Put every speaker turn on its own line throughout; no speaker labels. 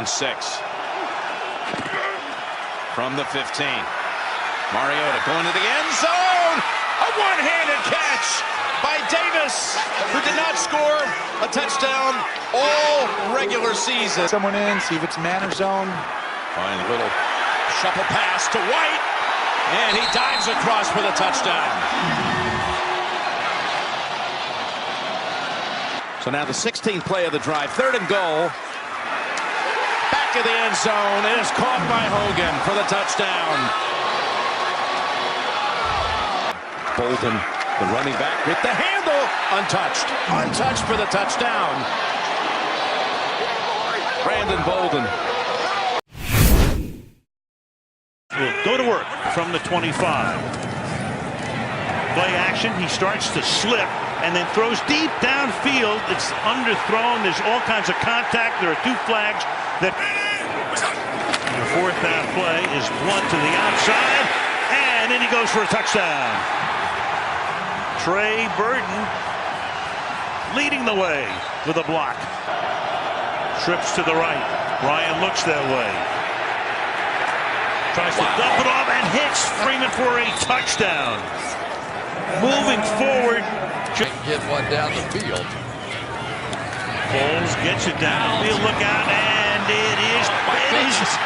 and 6. From the 15. Mariota going to the end zone. A one-handed catch by Davis, who did not score a touchdown all regular season.
Someone in, see if it's man or zone.
Fine, a little shuffle pass to White, and he dives across for the touchdown. So now the 16th play of the drive, 3rd and goal. Back of the end zone, and it's caught by Hogan for the touchdown. Bolden, the running back with the handle, untouched. Untouched for the touchdown. Brandon Bolden.
Will go to work from the 25. Play action, he starts to slip and then throws deep downfield. It's underthrown. There's all kinds of contact. There are 2 flags. That the 4th down play is one to the outside, and then he goes for a touchdown. Trey Burton leading the way with a block. Trips to the right. Ryan looks that way. Tries to dump it off and hits Freeman for a touchdown. Moving forward.
Get one down the field.
Foles gets it downfield. Look out, and it is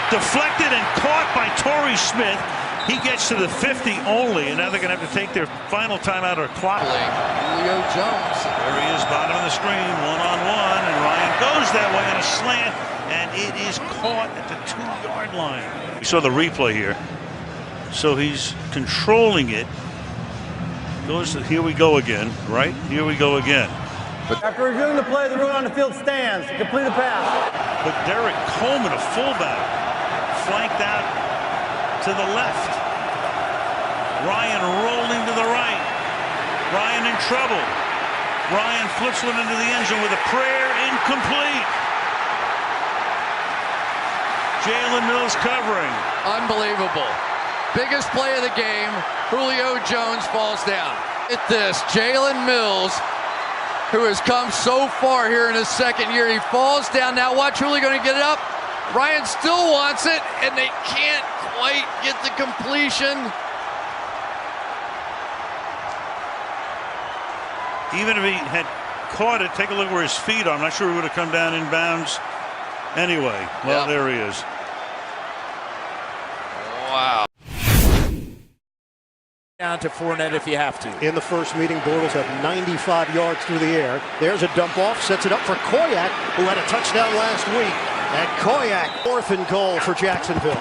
deflected and caught by Torrey Smith. He gets to the 50 only, and now they're going to have to take their final timeout or clock.
Julio Jones.
There he is, bottom of the screen, one-on-one, and Ryan goes that way on a slant, and it is caught at the 2-yard line. We saw the replay here, so he's controlling it. Here we go again, right? Here we go again.
After reviewing the play, the rule on the field stands. Complete the pass.
But Derek Coleman, a fullback, flanked out to the left. Ryan rolling to the right. Ryan in trouble. Ryan flips one into the end zone with a prayer, incomplete. Jalen Mills covering.
Unbelievable. Biggest play of the game. Julio Jones falls down. At this, Jalen Mills, who has come so far here in his 2nd year, he falls down. Now watch Julio going to get it up. Ryan still wants it, and they can't quite get the completion.
Even if he had caught it, take a look where his feet are. I'm not sure he would have come down in bounds anyway. Well, There he is.
Wow.
Down to Fournette if you have to.
In the first meeting, Bortles had 95 yards through the air. There's a dump off, sets it up for Koyak, who had a touchdown last week. And Koyak, 4th and goal for Jacksonville.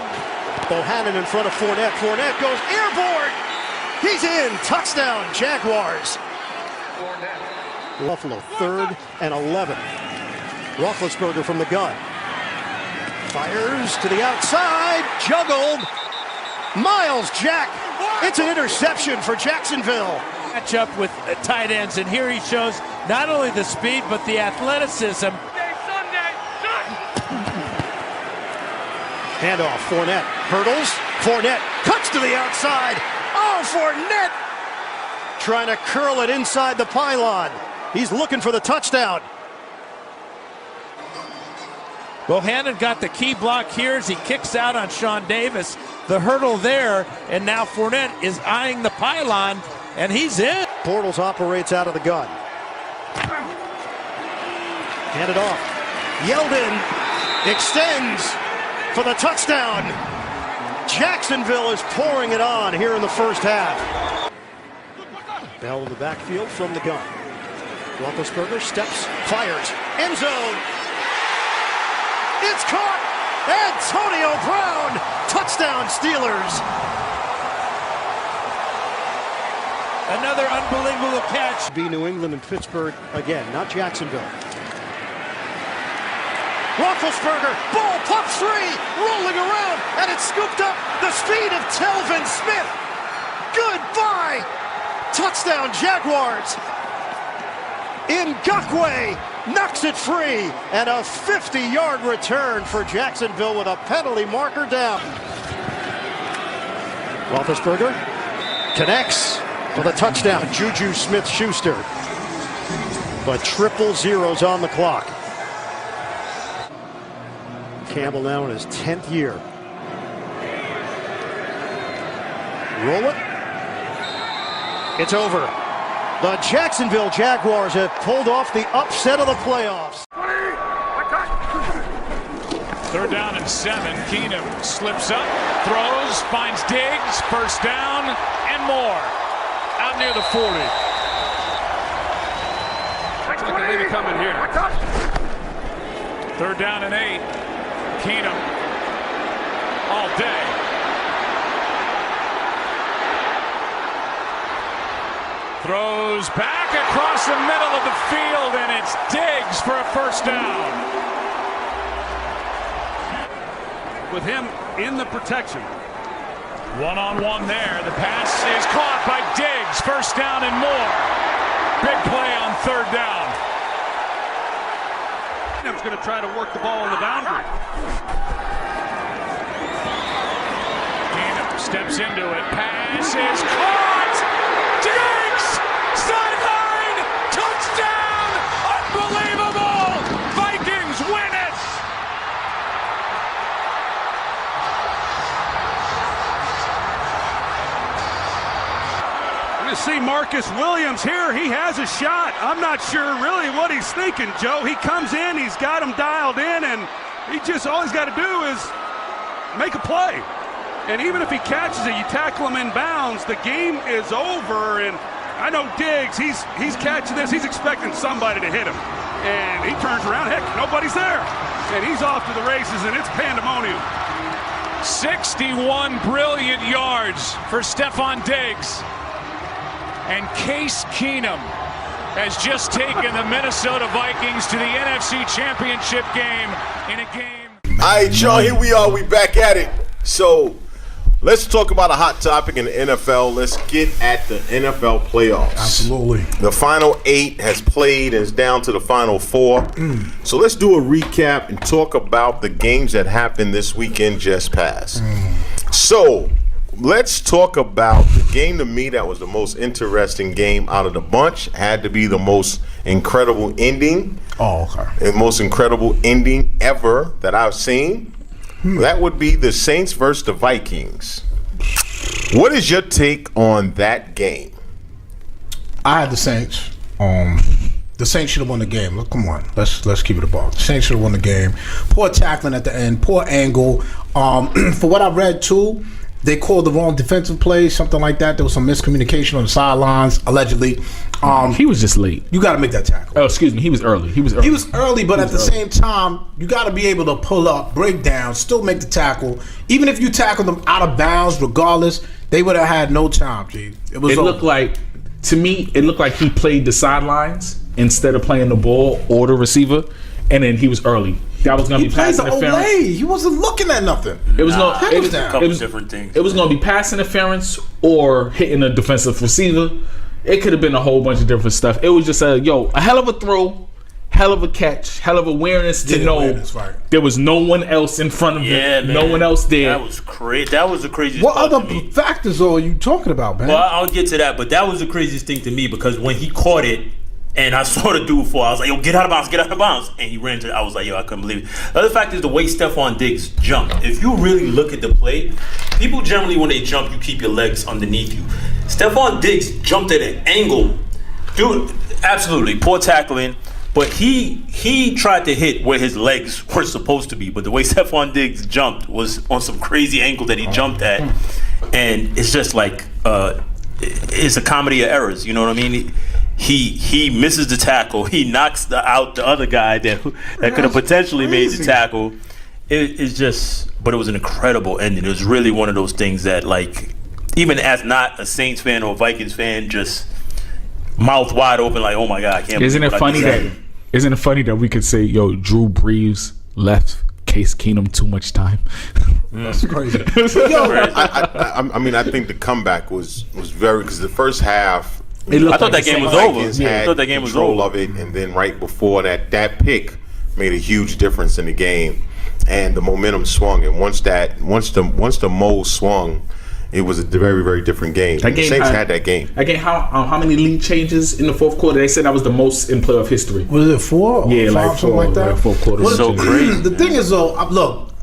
Bohannon in front of Fournette. Fournette goes airborne. He's in. Touchdown, Jaguars. Buffalo, 3rd and 11. Roethlisberger from the gun. Fires to the outside. Juggled. Miles Jack. It's an interception for Jacksonville.
Match up with tight ends, and here he shows not only the speed but the athleticism.
Handoff, Fournette hurdles. Fournette cuts to the outside. Oh, Fournette trying to curl it inside the pylon. He's looking for the touchdown.
Bohannon got the key block here as he kicks out on Sean Davis. The hurdle there, and now Fournette is eyeing the pylon, and he's in.
Bortles operates out of the gun. Handed off. Yeldon extends for the touchdown. Jacksonville is pouring it on here in the first half. Bell in the backfield from the gun. Roethlisberger steps, fires, end zone. It's caught! Antonio Brown! Touchdown, Steelers!
Another unbelievable catch.
Be New England and Pittsburgh again, not Jacksonville. Roethlisberger, ball pops free, rolling around, and it's scooped up. The speed of Telvin Smith. Goodbye! Touchdown, Jaguars! Ngakoue knocks it free, and a 50-yard return for Jacksonville with a penalty marker down. Roethlisberger connects for the touchdown. Juju Smith-Schuster. But 000 on the clock. Campbell now in his 10th year. Roll it. It's over. The Jacksonville Jaguars have pulled off the upset of the playoffs.
3rd down and 7. Keenum slips up, throws, finds Diggs, 1st down, and more. Out near the 40. Looks like a lead coming here. 3rd down and 8. Keenum all day. Throws back across the middle of the field, and it's Diggs for a 1st down. With him in the protection. One-on-one there. The pass is caught by Diggs. 1st down and more. Big play on 3rd down. Keenum's going to try to work the ball on the boundary. Keenum steps into it. Pass is caught. Diggs! Sideline! Touchdown! Unbelievable! Vikings win it!
You see Marcus Williams here. He has a shot. I'm not sure really what he's thinking, Joe. He comes in, he's got him dialed in, and he just all he's got to do is make a play. And even if he catches it, you tackle him in bounds, the game is over. And I know Diggs, he's catching this. He's expecting somebody to hit him. And he turns around. Heck, nobody's there. And he's off to the races, and it's pandemonium.
61 brilliant yards for Stephon Diggs. And Case Keenum has just taken the Minnesota Vikings to the NFC Championship game in a game.
All right, y'all, here we are. We back at it. So let's talk about a hot topic in the NFL. Let's get at the NFL playoffs.
Absolutely.
The final 8 has played and is down to the final 4. So let's do a recap and talk about the games that happened this weekend just passed. So let's talk about the game to me that was the most interesting game out of the bunch. Had to be the most incredible ending.
Oh, okay.
The most incredible ending ever that I've seen. That would be the Saints versus the Vikings. What is your take on that game?
I had the Saints. The Saints should have won the game. Look, come on, let's keep it a ball. The Saints should have won the game. Poor tackling at the end. Poor angle. For what I read too, they called the wrong defensive play, something like that. There was some miscommunication on the sidelines, allegedly.
He was just late.
You got to make that tackle.
Oh, excuse me. He was early. He was early,
but at the same time, you got to be able to pull up, break down, still make the tackle. Even if you tackle them out of bounds, regardless, they would have had no time, G.
It looked like, to me, it looked like he played the sidelines instead of playing the ball or the receiver, and then he was early. That was going to be pass interference.
He wasn't looking at nothing.
It was a
couple different things.
It was going to be pass interference or hitting a defensive receiver. It could have been a whole bunch of different stuff. It was just a hell of a throw, hell of a catch, hell of awareness to know there was no one else in front of him, no one else there.
That was crazy. That was the craziest.
What other factors are you talking about, man?
Well, I'll get to that, but that was the craziest thing to me because when he caught it, and I saw the dude fall, I was like, yo, get out of bounds, get out of bounds. And he ran to it. I was like, yo, I couldn't believe it. The other fact is the way Stephon Diggs jumped. If you really look at the play, people generally, when they jump, you keep your legs underneath you. Stephon Diggs jumped at an angle. Dude, absolutely, poor tackling. But he tried to hit where his legs were supposed to be. But the way Stephon Diggs jumped was on some crazy angle that he jumped at. And it's just like, it's a comedy of errors. You know what I mean? He misses the tackle. He knocks out the other guy that could have potentially made the tackle. It's just, but it was an incredible ending. It was really one of those things that, like, even as not a Saints fan or a Vikings fan, just mouth wide open, like, oh my God, I can't believe
it funny that? Isn't it funny that we could say, yo, Drew Brees left Case Keenum too much time?
That's crazy.
I mean, I think the comeback was very, because the first half,
I thought that game was over.
I thought that game was over. Of it, and then right before that pick made a huge difference in the game, and the momentum swung. And once the mold swung, it was a very, very different game. The Saints had that game.
Again, how many lead changes in the fourth quarter? They said that was the most in playoff history.
Was it 4?
Yeah,
or 5,
like 4,
something like that.
Like 4 quarters.
So crazy.
The thing is, though, look,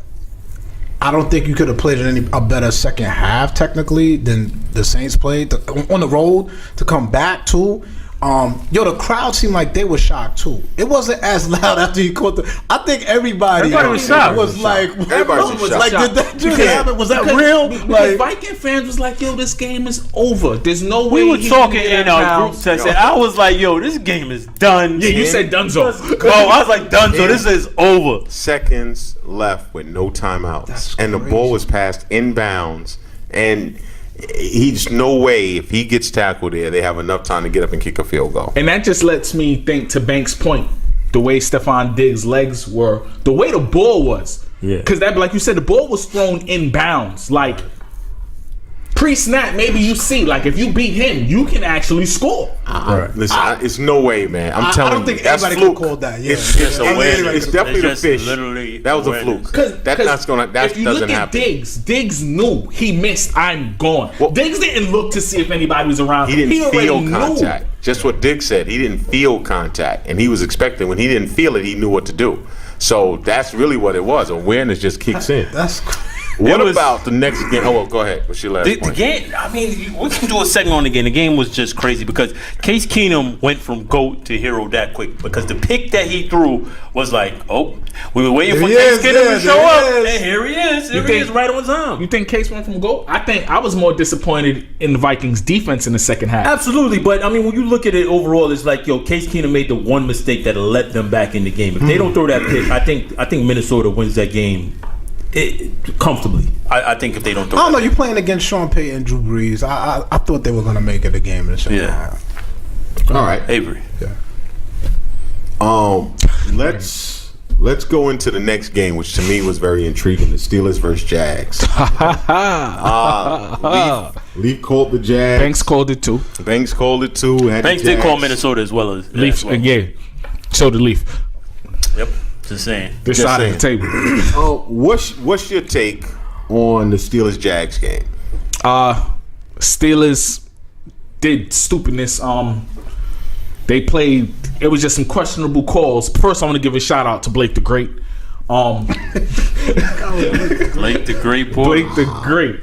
I don't think you could have played a better second half technically than the Saints played on the road to come back too. The crowd seemed like they were shocked too. It wasn't as loud after he caught the. I think everybody
was shocked.
Was like,
Everybody was
like,
shocked.
did that just happen? Was that real?
Like, Viking fans was like, yo, this game is over. There's no way.
We were talking in our group text, and I was like, yo, this game is done.
Yeah, you said Dunzo.
I was like, Dunzo, this is over.
Seconds left with no timeouts, and the ball was passed inbounds, and he's no way if he gets tackled there, they have enough time to get up and kick a field goal.
And that just lets me think, to Banks' point, the way Stephon Diggs' legs were, the way the ball was.
Yeah.
Because that, like you said, the ball was thrown inbounds. Like, pre-snap, maybe you see, like, if you beat him, you can actually score.
Listen, it's no way, man. I'm telling you.
I don't think
that's
anybody
fluke.
could call that. Yeah.
It's just awareness. It's definitely the fish.
Literally
That was a fluke. That
if you
doesn't
look at
happen.
Diggs knew he missed. I'm gone. Well, Diggs didn't look to see if anybody was around.
He didn't feel
knew.
contact. Just what Diggs said. He didn't feel contact, and he was expecting. When he didn't feel it, he knew what to do. So that's really what it was. Awareness just kicks in.
That's.
What about the next game? Oh, well, go ahead. What's your last point?
The game, I mean, we can do a segment on the game. The game was just crazy because Case Keenum went from GOAT to hero that quick because the pick that he threw was like, oh, we were waiting for Case Keenum to show up, and here he is. Here he is right on time.
You think Case went from GOAT? I was more disappointed in the Vikings' defense in the second half.
Absolutely, but I mean, when you look at it overall, it's like, yo, Case Keenum made the one mistake that let them back in the game. If they don't throw that pick, I think Minnesota wins that game. Comfortably. I think if they don't throw
I don't know, you're playing against Sean Payton and Drew Brees. I thought they were going to make it a game in the second half.
All right.
Avery.
Yeah. Let's go into the next game, which to me was very intriguing. The Steelers versus Jags. Leaf called the Jags.
Banks called it too.
Banks
did call Minnesota as well as
Leaf. Yeah. So did Leaf.
Yep. Just saying.
This side of the table.
What's your take on the Steelers-Jags game?
Steelers did stupidness. They played. It was just some questionable calls. First, I want to give a shout out to Blake the Great.
Blake the Great, boy.
Blake the Great.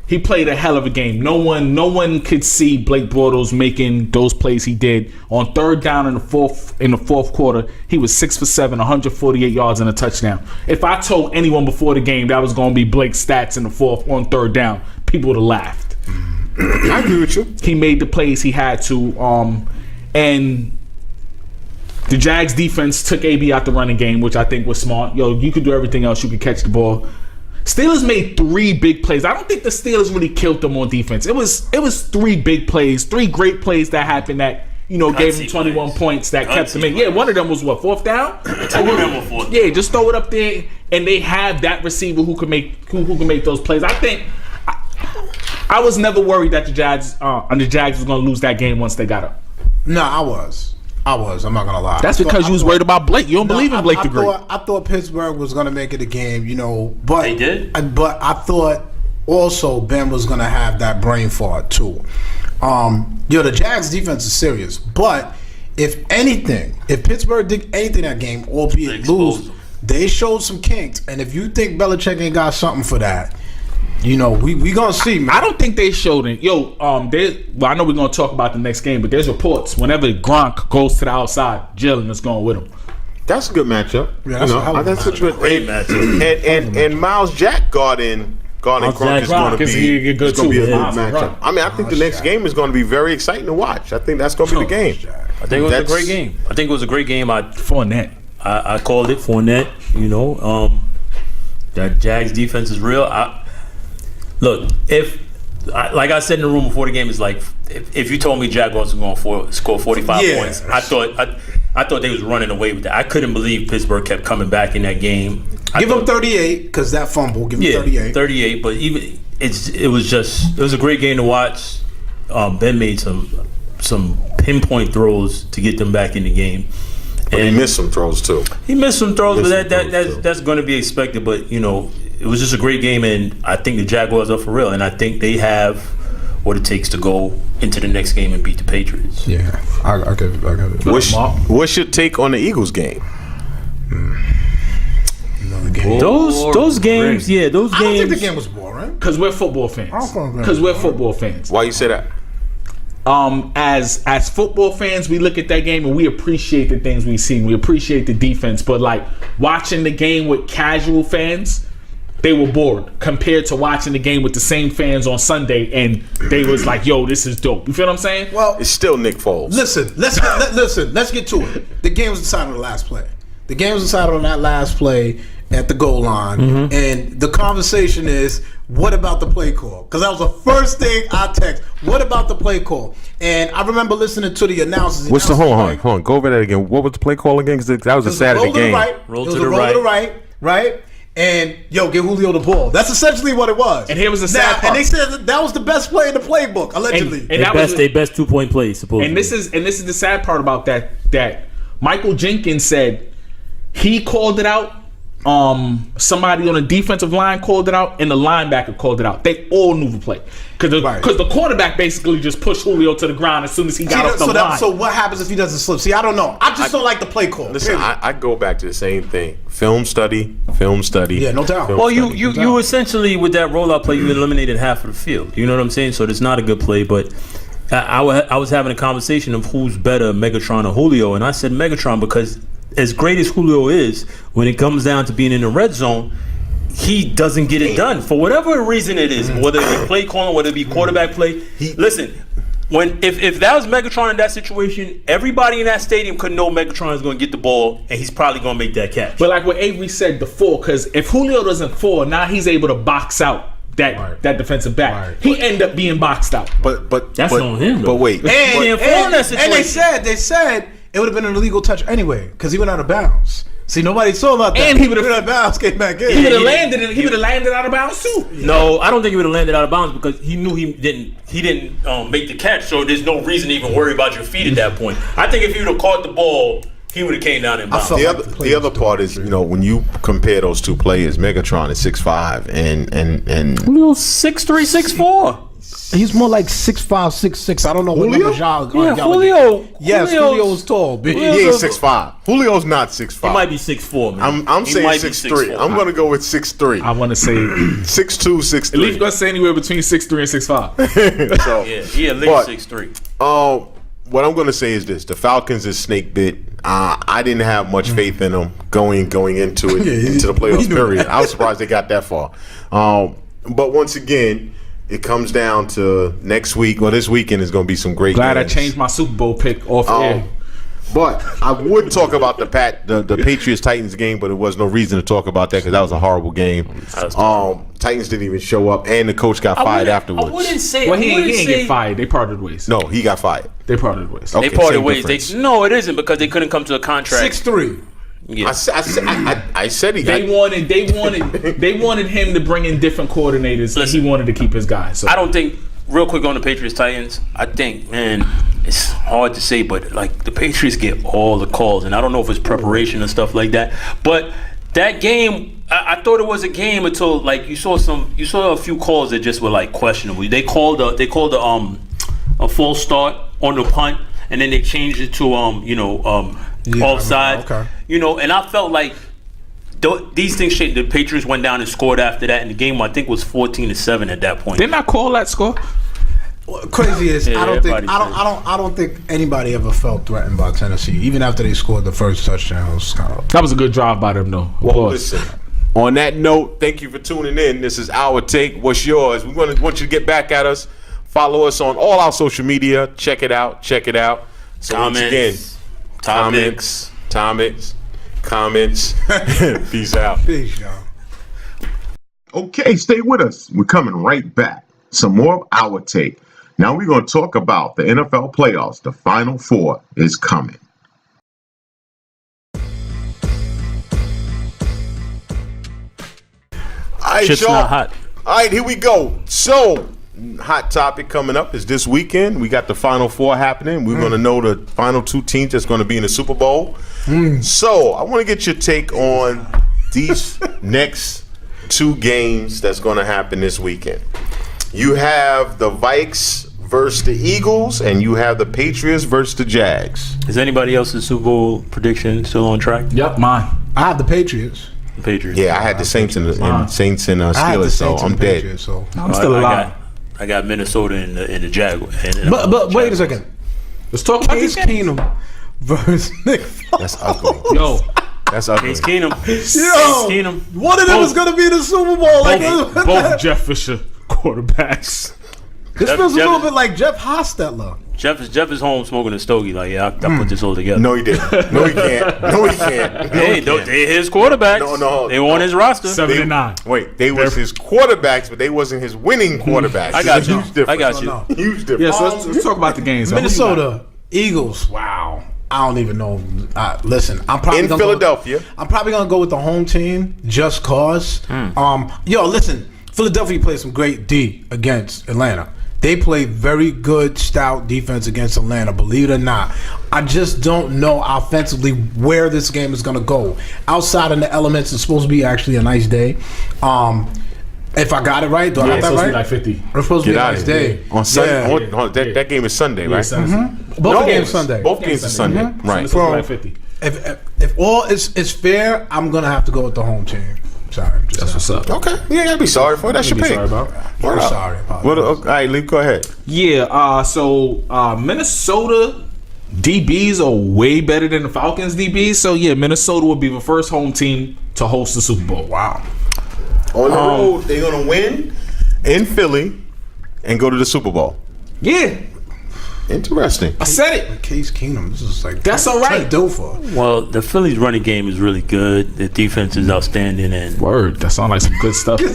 He played a hell of a game. No one could see Blake Bortles making those plays he did. On third down in the fourth quarter, he was 6 for 7, 148 yards and a touchdown. If I told anyone before the game that was going to be Blake's stats in the fourth on third down, people would have laughed.
I agree with you.
He made the plays he had to, and the Jags defense took AB out the running game, which I think was smart. Yo, you could do everything else. You could catch the ball. Steelers made 3 big plays. I don't think the Steelers really killed them on defense. It was 3 big plays, 3 great plays that happened that, gave them 21 points that kept them in. Yeah, one of them was what, 4th down? Yeah, just throw it up there, and they have that receiver who can make those plays. I think I was never worried that the Jags was going to lose that game once they got up.
No, I was. I'm not gonna lie.
That's because you was worried about Blake. You don't believe in Blake the Great.
I thought Pittsburgh was gonna make it a game, but
they did.
But I thought also Ben was gonna have that brain fart too. The Jags defense is serious, but if Pittsburgh did anything that game, albeit lose, they showed some kinks. And if you think Belichick ain't got something for that, we gonna see, man.
I don't think they showed it. I know we're gonna talk about the next game, but there's reports whenever Gronk goes to the outside, Jalen is going with him.
That's a good matchup.
Yeah, that's
a great matchup. And Miles Jack guarding Gronk is going to be a good matchup. I mean, I think the next game is going to be very exciting to watch. I think that's going to be the game.
I think it was a great game.
Fournette.
I called it Fournette. That Jags defense is real. Look, like I said in the room before the game, is like if you told me Jaguars were going to score 45 points, I thought they was running away with that. I couldn't believe Pittsburgh kept coming back in that game.
Give them 38 because that fumble. Give them 38.
38. But even it was a great game to watch. Ben made some pinpoint throws to get them back in the game.
But he missed some throws too.
But that's going to be expected. But it was just a great game, and I think the Jaguars are for real, and I think they have what it takes to go into the next game and beat the Patriots.
Yeah, I got it.
What's your take on the Eagles game?
game.
Those games, yeah, those games.
I don't think the game was boring.
Because we're football fans.
Why you say that?
As football fans, we look at that game and we appreciate the things we see. We appreciate the defense, but like watching the game with casual fans, they were bored compared to watching the game with the same fans on Sunday, and they was like, "Yo, this is dope." You feel what I'm saying?
Well, it's still Nick Foles.
Listen. Let's get to it. The game was decided on the last play. The game was decided on that last play at the goal line, and the conversation is, what about the play call? Because that was the first thing I text. What about the play call? And I remember listening to the announcers.
What's the hold on? Go over that again. What was the play call again? Because that was a Saturday game.
Roll to the right, right? And give Julio the ball. That's essentially what it was.
And here was the sad part.
And they said that was the best play in the playbook, allegedly.
And that was their best 2-point play, supposedly.
And this is the sad part about that Michael Jenkins said he called it out. Somebody on the defensive line called it out, and the linebacker called it out. They all knew the play because the quarterback basically just pushed Julio to the ground as soon as he got off the line.
So what happens if he doesn't slip? See, I don't know. I just don't like the play call.
Listen, I go back to the same thing: film study.
Yeah, no doubt.
Well, you essentially with that rollout play, you eliminated half of the field. You know what I'm saying? So it's not a good play, but. I was having a conversation of who's better, Megatron or Julio, and I said Megatron because as great as Julio is, when it comes down to being in the red zone, he doesn't get it done for whatever reason it is, whether it be play calling, whether it be quarterback play. Listen, if that was Megatron in that situation, everybody in that stadium could know Megatron is going to get the ball and he's probably going to make that catch.
But like what Avery said before, because if Julio doesn't fall, now he's able to box out that defensive back. Right. He ended up being boxed out.
But
that's on him.
But wait,
and they said it would have been an illegal touch anyway because he went out of bounds. See, nobody saw about that.
And he would have
out of bounds, came back in.
He would have landed. He would have landed out of bounds too.
No, I don't think he would have landed out of bounds because he knew he didn't make the catch. So there's no reason to even worry about your feet at that point. I think if he would have caught the ball, he would have came down in bounds.
The other part is, when you compare those two players, Megatron is 6'5", and
Julio's 6'3", 6'4".
He's more like 6'5", 6'6". I don't know what
Julio?
numbers
Julio.
Yes, Julio's tall. Big.
He ain't 6'5". Julio's not 6'5".
He might be 6'4", man.
I'm saying 6'3". I'm going to go with 6'3".
I want to say
6'2", 6'3".
At least going to say anywhere between 6'3" and 6'5".
So,
he at least 6'3".
What I'm going to say is this: the Falcons is snake bit. I didn't have much faith in them going into it into the playoffs. Period. I was surprised they got that far. But once again, it comes down to next week. Well, this weekend is going to be some great.
Glad
games.
I changed my Super Bowl pick off air.
But I would talk about the Patriots Titans game, but there was no reason to talk about that because that was a horrible game. Titans didn't even show up, and the coach got fired afterwards.
I wouldn't say.
Well, he didn't get fired. They parted ways.
No, he got fired.
They parted ways.
Okay,
they parted ways. No, it isn't because they couldn't come to a contract.
6'3".
Yeah.
I said he.
They wanted him to bring in different coordinators. Listen, he wanted to keep his guys. So.
I don't think. Real quick on the Patriots Titans, I think, man, it's hard to say, but like the Patriots get all the calls, and I don't know if it's preparation and stuff like that. But that game, I thought it was a game until like you saw a few calls that just were like questionable. They called a false start on the punt, and then they changed it to offside. Okay. And I felt like these things changed. The Patriots went down and scored after that, and the game I think was 14-7 at that point.
Didn't I call that score?
Crazy is I don't think anybody ever felt threatened by Tennessee, even after they scored the first touchdown.
That was a good drive by them, though.
Well, listen. On that note, thank you for tuning in. This is Our Take. What's yours? We want you to get back at us. Follow us on all our social media. Check it out. So once again, comments. Peace out.
Peace, y'all.
Okay, stay with us. We're coming right back. Some more of Our Take. Now we're going to talk about the NFL playoffs. The Final Four is coming. All right,
shit's not hot.
All right, here we go. So, hot topic coming up is this weekend. We got the Final Four happening. We're going to know the final two teams that's going to be in the Super Bowl. So, I want to get your take on these next two games that's going to happen this weekend. You have the Vikes versus the Eagles, and you have the Patriots versus the Jags.
Is anybody else's Super Bowl prediction still on track?
Yep, mine.
I have the Patriots.
Patriots.
Yeah, I had the Saints and Saints and Steelers, so I'm dead.
So
I'm still alive.
I got Minnesota in the Jaguars.
But wait a second.
Let's talk about
Case
this
Keenum versus Nick Foles.
That's ugly.
Yo,
That's ugly.
Case Keenum.
One of them is going to be in the Super Bowl.
Both Jeff Fisher quarterbacks.
This feels a little bit like Jeff Hostetler.
Jeff is home smoking a stogie. Like, yeah, I put this all together.
No, he didn't. No, he can't. No, he can't.
Hey, they're his quarterbacks.
No.
They were on his roster.
7-9.
Wait, they was his quarterbacks, but they wasn't his winning quarterbacks.
I got you.
Huge difference.
I got you.
No.
Huge difference.
Yeah, so let's talk about the games.
Minnesota Eagles. Wow. I don't even know. Listen, I'm probably
in Philadelphia.
I'm probably gonna go with the home team just cause. Listen, Philadelphia played some great D against Atlanta. They played very good, stout defense against Atlanta, believe it or not. I just don't know offensively where this game is going to go. Outside of the elements, it's supposed to be actually a nice day. If I got it right, do I have that right?
It's supposed to be like 50.
It's supposed to be a nice day.
On Sunday. That game is Sunday, right?
Both games Sunday.
Both games are Sunday. Right.
So like 50.
If all is fair, I'm going to have to go with the home team. Sorry.
That's what's up.
Okay. Yeah, I'd be sorry for it. That's your pick.
Sorry about.
I'm sorry about
it. All right, Lee, go ahead.
Yeah, so Minnesota DBs are way better than the Falcons DBs. So, yeah, Minnesota will be the first home team to host the Super Bowl.
Wow.
On the road, they're going to win in Philly and go to the Super Bowl.
Yeah.
Interesting.
I said it.
Case Keenum. This is like
that's all right.
Well, the Phillies' running game is really good. The defense is outstanding. And
word, that sounds like some good stuff.
Not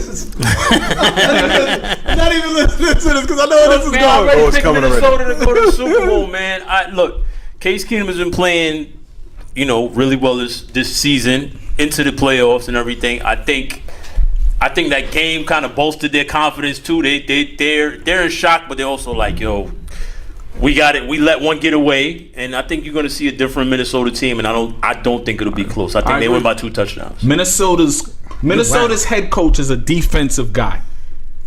even listening to this because I know where this is going.
I'm ready to pick Minnesota to go to the Super Bowl, man. Look, Case Keenum has been playing, really well this season into the playoffs and everything. I think that game kind of bolstered their confidence too. They're in shock, but they're also like, yo. We got it. We let one get away, and I think you're going to see a different Minnesota team. And I don't think it'll be close. I think they win by 2 touchdowns.
Minnesota's head coach is a defensive guy.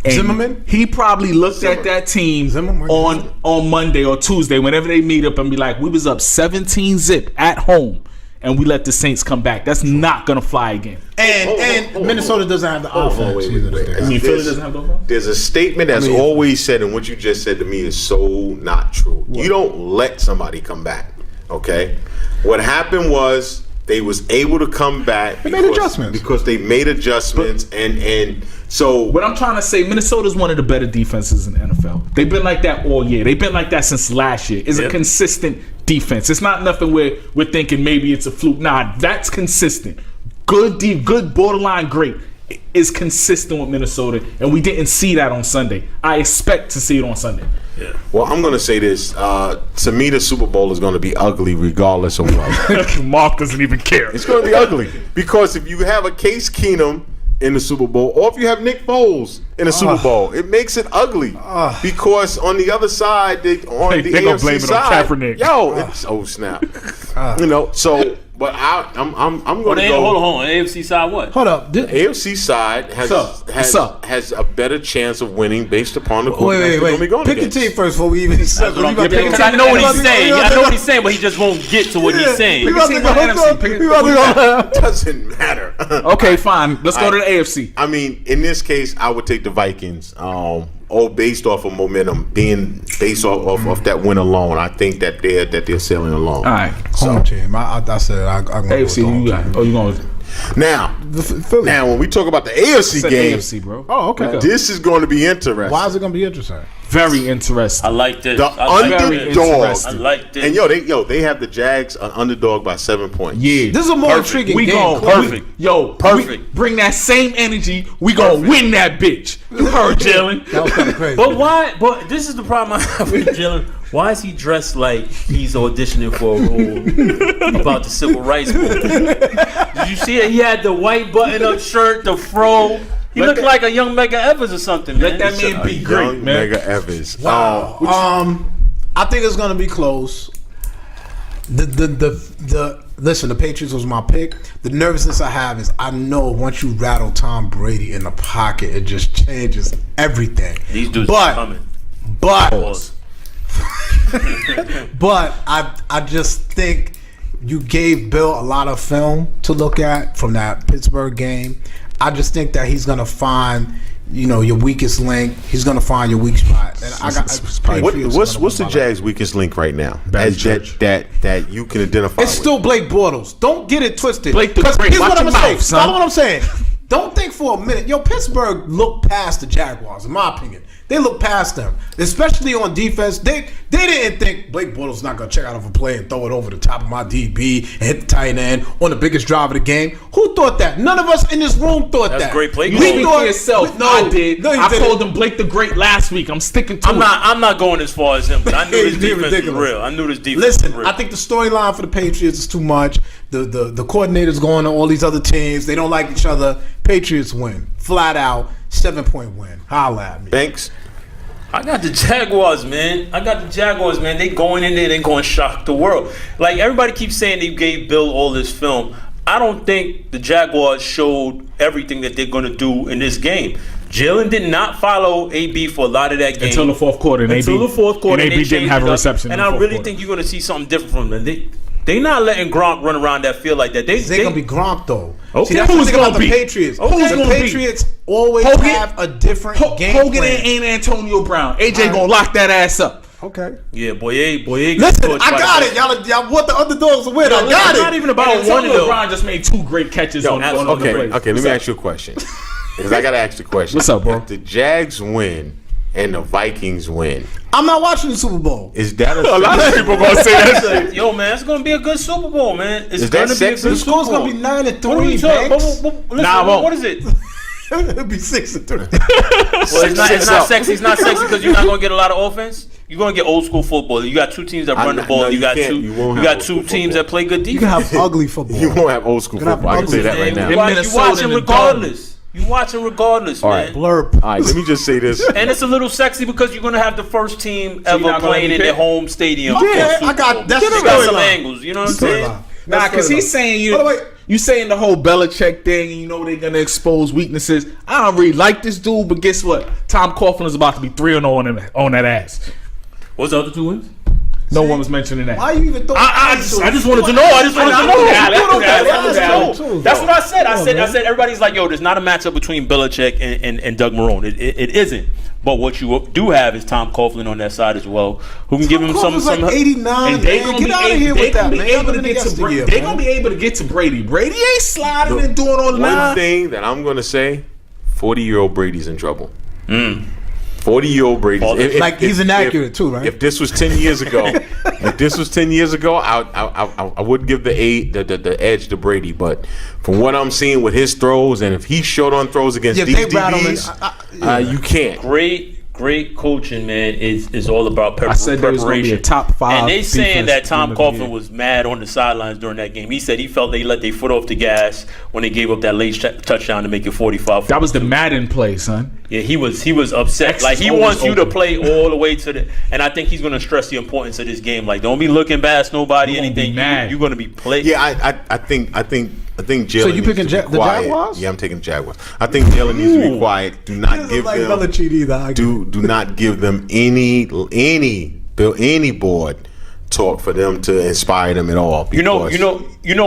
And
Zimmerman.
He probably looked at that team on Monday or Tuesday, whenever they meet up, and be like, "We was up 17-0 at home, and we let the Saints come back. That's not going to fly again."
And Minnesota doesn't have the offense either.
I mean, Philly doesn't have the offense.
There's a statement that's always said, and what you just said to me is so not true. What? You don't let somebody come back, okay? What happened was they was able to come back.
They made adjustments.
Because they made adjustments, and so...
What I'm trying to say, Minnesota's one of the better defenses in the NFL. They've been like that all year. They've been like that since last year. It's a consistent defense. It's not nothing where we're thinking maybe it's a fluke. Nah, that's consistent. Good borderline great is consistent with Minnesota, and we didn't see that on Sunday. I expect to see it on Sunday.
Yeah. Well, I'm going to say this. To me, the Super Bowl is going to be ugly regardless of what.
Mark doesn't even care.
It's going to be ugly because if you have a Case Keenum in the Super Bowl, or if you have Nick Foles in the Super Bowl, it makes it ugly because on the other side, the AFC
blame
side,
it on Kaepernick.
It's snap. So. But I'm going to go.
Hold on. AFC side what?
Hold up.
The AFC side has a better chance of winning based upon the quarterback
wait. Pick a team first before we even start.
I know what he's saying. I know what he's saying, but he just won't get to what he's saying.
Doesn't matter.
Okay, fine. Let's go to the AFC.
I mean, in this case, I would take the Vikings. All based off of momentum, being based off that win alone. I think that they're sailing along.
All right,
home team. I said I'm going to
AFC. You got? Oh, you going?
Now, when we talk about the AFC game,
AFC, bro.
Oh, okay.
This is going to be interesting.
Why is it going to be interesting?
Very interesting.
I like this.
The underdog.
I like this.
And they have the Jags an underdog by 7 points.
Yeah,
this is a more intriguing game.
Perfect. Bring that same energy. We gonna win that bitch. You heard, Jalen.
That was kind of crazy.
But why? But this is the problem I have with Jalen. Why is he dressed like he's auditioning for a role about the civil rights movement? Did you see it? He had the white button-up shirt, the fro. He looked like a young Mega Evans or something, man.
Let that man be great, man.
Mega Evans.
Wow. I think it's gonna be close. Listen, the Patriots was my pick. The nervousness I have is I know once you rattle Tom Brady in the pocket, it just changes everything.
These dudes are coming.
But I just think you gave Bill a lot of film to look at from that Pittsburgh game. I just think that he's gonna find, your weakest link. He's gonna find your weak spot. And
what's the Jags' weakest link right now? That you can identify.
It's still Blake Bortles. Don't get it twisted.
Blake the Great.
Here's what
Watch
I'm
your
saying.
mouth, son.
Follow what I'm saying. Don't think for a minute. Pittsburgh looked past the Jaguars, in my opinion. They looked past them, especially on defense. They didn't think Blake Bortles not going to check out of a play and throw it over the top of my DB and hit the tight end on the biggest drive of the game. Who thought that? None of us in this room thought that.
That's great play.
You speak for yourself. I did. I told him Blake the Great last week. I'm sticking to it.
I'm not going as far as him, but I knew this defense was real. I knew this defense was real.
Listen, I think the storyline for the Patriots is too much. The coordinators going to all these other teams. They don't like each other. Patriots win. Flat out. 7-point win. Holla at me.
Thanks.
I got the Jaguars, man. They going in there, they going to shock the world. Like, everybody keeps saying they gave Bill all this film. I don't think the Jaguars showed everything that they're going to do in this game. Jalen did not follow AB for a lot of that game.
Until the fourth quarter. And AB didn't have a reception.
And I really think you're going to see something different from them. They not letting Gronk run around that field like that. They're
going to be Gronk, though.
Okay.
See, that's
Who's
the thing about
gonna
the
be?
Patriots.
Who's
The
gonna
Patriots always have a different game
Hogan
plan.
ain't Antonio Brown. AJ gonna lock that ass up.
Okay.
Yeah, boy.
Listen, I got it. Y'all want the underdogs to win. I got it.
It's not even about one,
Antonio
though.
Brown just made 2 great catches on the play.
Okay, let me ask you a question. Because I got to ask the question.
What's up, bro?
If the Jags win and the Vikings win,
I'm not watching the Super Bowl.
Is that
a lot of people gonna say that?
Yo, man, it's gonna be a good Super Bowl, man. It's
Is that
gonna be a
sexy?
good
The
Super
score's
Bowl.
going to be 9-3.
What are we talking? Listen, what is it?
It'll be 6-3.
Well, it's not sexy. It's not sexy because you're not gonna get a lot of offense. You're gonna get old school football. You got 2 teams that run the ball. You got two teams that play good defense.
You can have ugly football.
You won't have old school football. I can say that right now.
You watching regardless. You watching regardless, man.
Blurb.
All right, let me just say this.
And it's a little sexy because you're gonna have the first team ever playing in their home stadium.
Yeah, I got that's
They got some angles. You know what I'm saying?
Nah, because he's saying you saying the whole Belichick thing, and they're gonna expose weaknesses. I don't really like this dude, but guess what? Tom Coughlin is about to be 3-0 on that ass.
What's the other 2 wins?
No one was mentioning that.
Why you even thought?
I just wanted to know. That's what I said. I said everybody's like, yo, there's not a matchup between Belichick and Doug Marrone. It isn't. But what you do have is Tom Coughlin on that side as well, who can give him some.
Like 89.
And they gonna
get out of here with that, man.
They're gonna be able to get to Brady. Brady ain't sliding and doing all the
One thing that I'm gonna say: 40-year-old Brady's in trouble. 40-year-old Brady.
He's inaccurate too, right?
If this was 10 years ago, I would give the edge to Brady. But from what I'm seeing with his throws, and if he's short on throws against these DBs, you can't.
Great coaching, man, is all about preparation.
I said there was going to be a top 5.
And they saying that Tom Coughlin was mad on the sidelines during that game. He said he felt they let their foot off the gas when they gave up that late touchdown to make it 45.
That was the Madden play, son.
Yeah, he was upset. Like, he wants you to play all the way to the. And I think he's going to stress the importance of this game. Like, don't be looking past nobody. Anything. You're going to be playing.
Yeah, I think Jalen.
So you picking the Jaguars?
Yeah, I'm taking the Jaguars. I think Jalen needs to be quiet. Do not give them. Do not give them any board talk for them to inspire them at all.
You know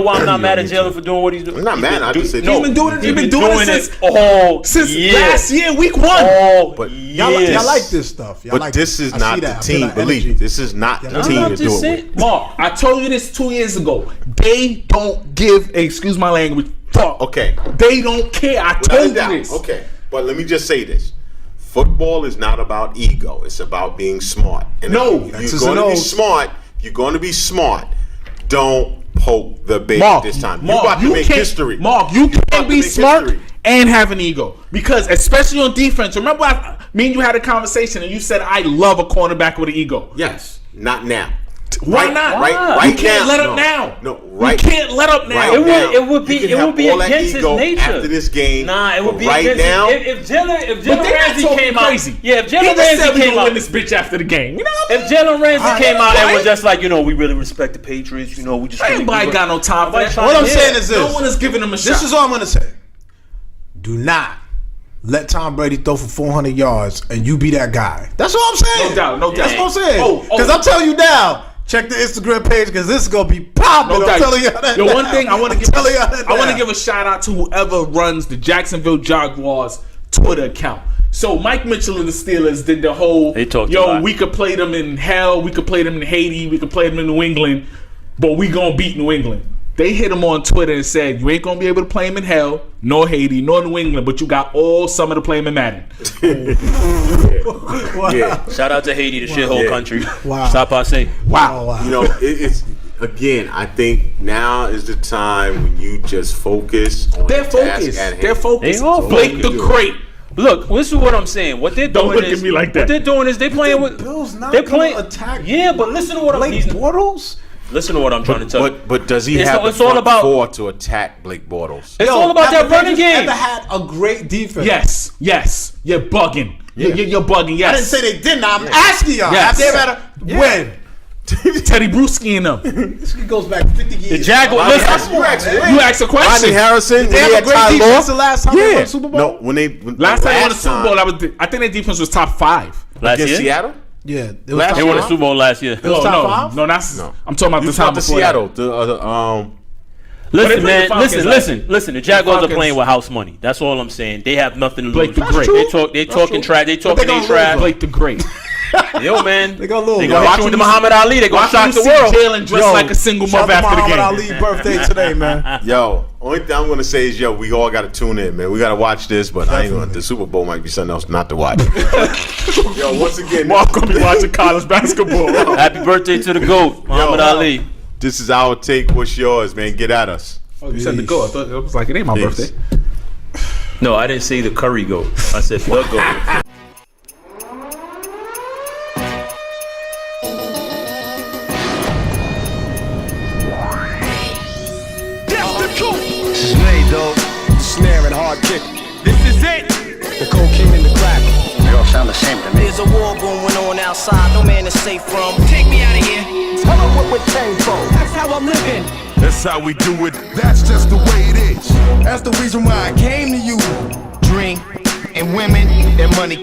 why I'm not mad at Jalen for doing what he's doing.
I'm not mad. I just said
he's been doing it since last year, week 1.
But
y'all like this stuff.
This is not the team. Believe me, this is not the team to do it with.
Mark, I told you this 2 years ago. They don't give, excuse my language, fuck.
Okay.
They don't care. I told you this.
Okay, but let me just say this. Football is not about ego. It's about being smart. And if you're going to be smart, don't poke the bear this time. You're about to make history.
Mark, you can't be smart and have an ego. Because especially on defense, remember me and you had a conversation and you said I love a cornerback with an ego.
Yes. Not now.
Why not?
Right
you can't let up now.
No, right.
You can't let up now.
It would be against his nature
after this game.
Nah, it would be
right
against
now.
If Jalen Ramsey came out,
crazy.
Yeah, if Jalen Ramsey came out,
win this bitch after the game. You know what I mean?
If Jalen Ramsey came out and was just like, we really respect the Patriots. We just
anybody got no time for that.
What I'm saying is this:
no one is giving him a shot.
This is all I'm gonna say. Do not let Tom Brady throw for 400 yards and you be that guy. That's what I'm saying.
No doubt.
That's what I'm saying. Because I'm telling you now. Check the Instagram page because this is gonna be popping.
No
I'm telling you that.
Yo, one thing I want to
give
give a shout out to whoever runs the Jacksonville Jaguars Twitter account. So Mike Mitchell and the Steelers did the whole, we could play them in hell, we could play them in Haiti, we could play them in New England, but we gonna beat New England. They hit him on Twitter and said, you ain't gonna be able to play him in hell, nor Haiti, nor New England, but you got all summer to play him in Madden.
Yeah. Shout out to Haiti, the shithole country.
Wow.
Stop passe.
Wow.
You know, it's again. I think now is the time when you just focus on the task at hand.
They're focused.
They all
Blake the Great.
Look, this is what I'm saying. What they're doing
Don't look at me like that.
What they're doing is they're playing with.
Bills not
They're playing.
attack.
Yeah, but listen to what
Blake Bortles.
Listen to what I'm trying to tell you.
But does he have the front four to attack Blake Bortles?
It's all about that running game.
Ever had a great defense?
Yes. You're bugging.
Yeah.
You're bugging. Yes.
I didn't say they didn't. I'm asking y'all.
Yes.
They better win.
Teddy Bruschi and them.
This goes back 50 years.
The Jaguars.
You asked a question.
Rodney Harrison.
They had a great defense the last time they won the Super Bowl.
No, when they
last time they won the Super Bowl, I think their defense was top 5.
Last year?
Seattle.
Yeah,
They won the Super Bowl last year.
No, I'm talking about the time before
Seattle.
Listen, man.
Falcons
Listen. The Jaguars are playing with house money. That's all I'm saying. They have nothing to lose.
Blake the Great.
They talking trash. They talking trash.
Blake the Great.
Yo, man.
They gonna lose.
They gonna hit you with the Muhammad Ali. They gonna shock the world.
Jalen dressed like a single mother after the game.
Muhammad Ali birthday today, man.
Yo, only thing I'm gonna say is, we all gotta tune in, man. We gotta watch this, but I ain't gonna. The Super Bowl might be something else not to watch. Yo, once again,
Mark gonna be watching college basketball.
Happy birthday to the GOAT, Muhammad Ali.
This is our take. What's yours, man? Get at us.
Oh, you said the GOAT. I thought it was like, it ain't my birthday.
No, I didn't say the Curry GOAT. I said the GOAT.
This is made, dog. Snare and hard kick. This is it. The cocaine and the crack. They all sound the same to me.
There's a war going on outside. No man is safe from. Take me out of here.
Tell them what we came from.
That's how I'm living.
That's how we do it. That's just the way it is. That's the reason why I came to you.
Drink and women and money.